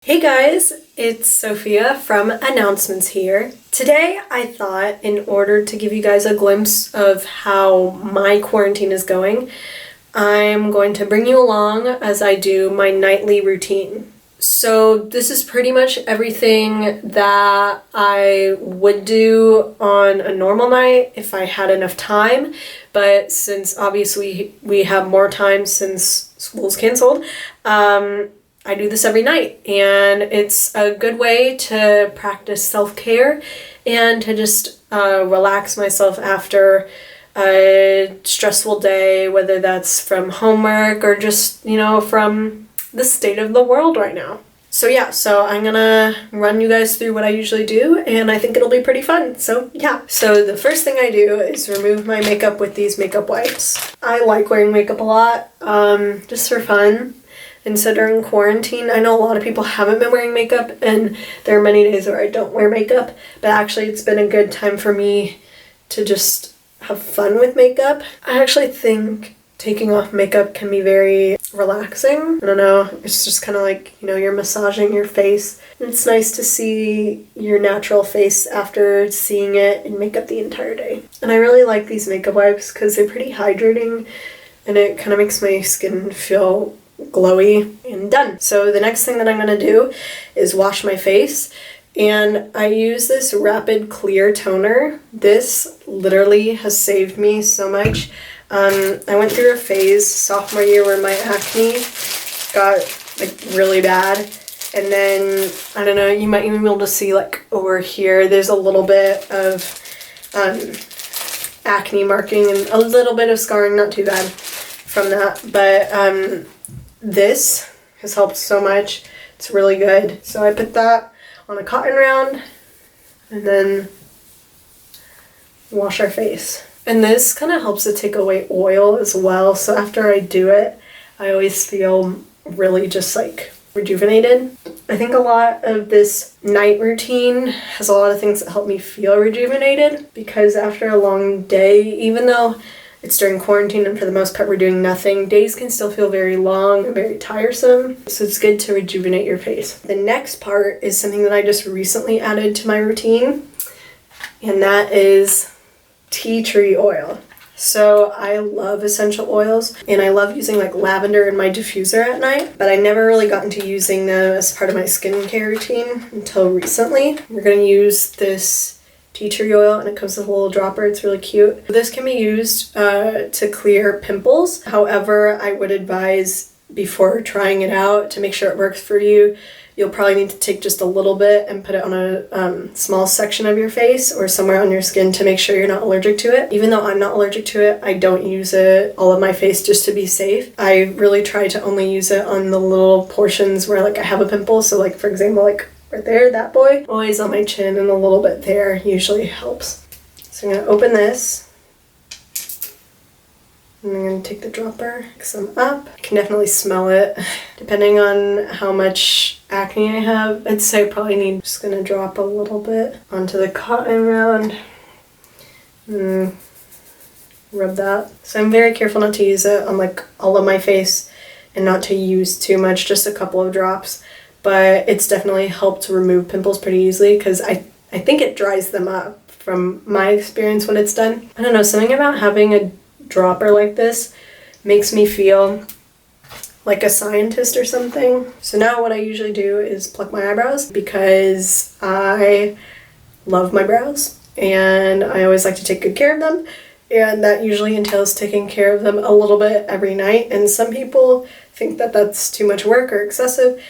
Hey guys, it's Sophia from Announcements here. Today I thought in order to give you guys a glimpse of how my quarantine is going, I'm going to bring you along as I do my nightly routine. So this is pretty much everything that I would do on a normal night if I had enough time, but since obviously we have more time since school's canceled, I do this every night, and it's a good way to practice self-care and to just relax myself after a stressful day, whether that's from homework or just, from the state of the world right now. So I'm gonna run you guys through what I usually do, and I think it'll be pretty fun. So the first thing I do is remove my makeup with these makeup wipes. I like wearing makeup a lot, just for fun. And so during quarantine, I know a lot of people haven't been wearing makeup, and there are many days where I don't wear makeup, but actually it's been a good time for me to just have fun with makeup. I actually think taking off makeup can be very relaxing. I don't know, it's just kind of like, you're massaging your face. It's nice to see your natural face after seeing it in makeup the entire day. And I really like these makeup wipes because they're pretty hydrating, and it kind of makes my skin feel glowy and done. So the next thing that I'm going to do is wash my face, and I use this Rapid Clear toner. This literally has saved me so much. I went through a phase sophomore year where my acne got really bad, and then I don't know, you might even be able to see over here there's a little bit of acne marking and a little bit of scarring, not too bad from that, but this has helped so much. It's really good. So I put that on a cotton round and then wash our face. And this kind of helps to take away oil as well. So after I do it, I always feel really just rejuvenated. I think a lot of this night routine has a lot of things that help me feel rejuvenated, because after a long day, even though it's during quarantine and for the most part we're doing nothing, days can still feel very long and very tiresome. So it's good to rejuvenate your face. The next part is something that I just recently added to my routine, and that is tea tree oil. So I love essential oils, and I love using lavender in my diffuser at night, but I never really got into using them as part of my skincare routine until recently. We're going to use this tea tree oil, and it comes with a little dropper. It's really cute. This can be used to clear pimples. However, I would advise before trying it out to make sure it works for you. You'll probably need to take just a little bit and put it on a small section of your face or somewhere on your skin to make sure you're not allergic to it. Even though I'm not allergic to it, I don't use it all of my face just to be safe. I really try to only use it on the little portions where I have a pimple. So for example, right there, that boy, always on my chin, and a little bit there usually helps. So I'm going to open this, and I'm going to take the dropper, mix them up. I can definitely smell it. Depending on how much acne I have, I'd say I probably need, just going to drop a little bit onto the cotton round and rub that. So I'm very careful not to use it on all of my face and not to use too much, just a couple of drops. But it's definitely helped to remove pimples pretty easily, because I think it dries them up from my experience when it's done. I don't know, something about having a dropper like this makes me feel like a scientist or something. So now what I usually do is pluck my eyebrows, because I love my brows and I always like to take good care of them, and that usually entails taking care of them a little bit every night. And some people think that that's too much work or excessive,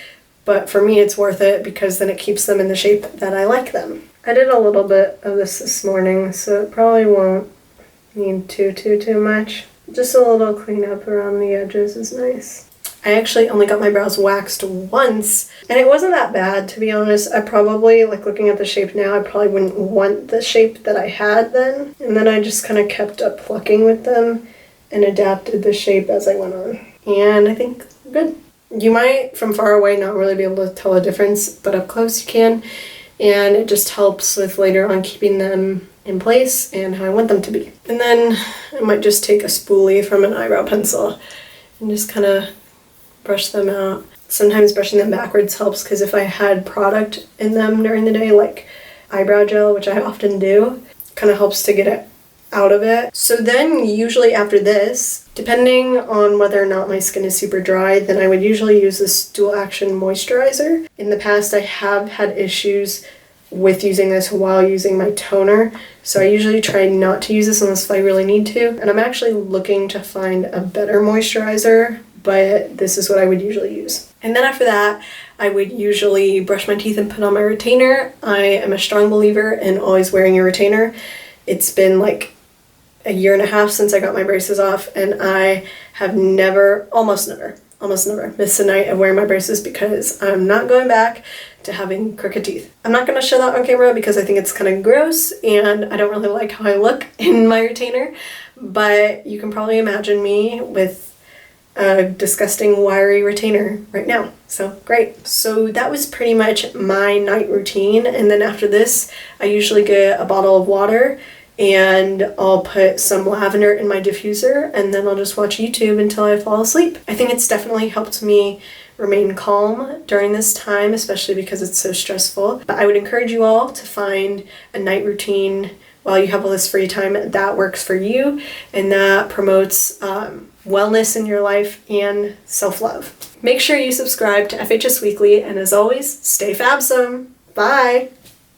but for me it's worth it, because then it keeps them in the shape that I like them. I did a little bit of this morning, so it probably won't need too much. Just a little cleanup around the edges is nice. I actually only got my brows waxed once, and it wasn't that bad, to be honest. I probably, looking at the shape now, I probably wouldn't want the shape that I had then. And then I just kind of kept up plucking with them and adapted the shape as I went on. And I think we're good. You might, from far away, not really be able to tell a difference, but up close you can, and it just helps with later on keeping them in place and how I want them to be. And then I might just take a spoolie from an eyebrow pencil and just kind of brush them out. Sometimes brushing them backwards helps because if I had product in them during the day, like eyebrow gel, which I often do, kind of helps to get it out of it. So then usually after this, depending on whether or not my skin is super dry, then I would usually use this dual action moisturizer. In the past, I have had issues with using this while using my toner, so I usually try not to use this unless I really need to. And I'm actually looking to find a better moisturizer, but this is what I would usually use. And then after that, I would usually brush my teeth and put on my retainer. I am a strong believer in always wearing your retainer. It's been like a year and a half since I got my braces off, and I have almost never missed a night of wearing my braces because I'm not going back to having crooked teeth. I'm not going to show that on camera because I think it's kind of gross and I don't really like how I look in my retainer, but you can probably imagine me with a disgusting wiry retainer right now. So great. So that was pretty much my night routine, and then after this I usually get a bottle of water and I'll put some lavender in my diffuser, and then I'll just watch YouTube until I fall asleep. I think it's definitely helped me remain calm during this time, especially because it's so stressful. But I would encourage you all to find a night routine while you have all this free time that works for you and that promotes wellness in your life and self-love. Make sure you subscribe to FHS Weekly, and as always, stay fabsome. Bye!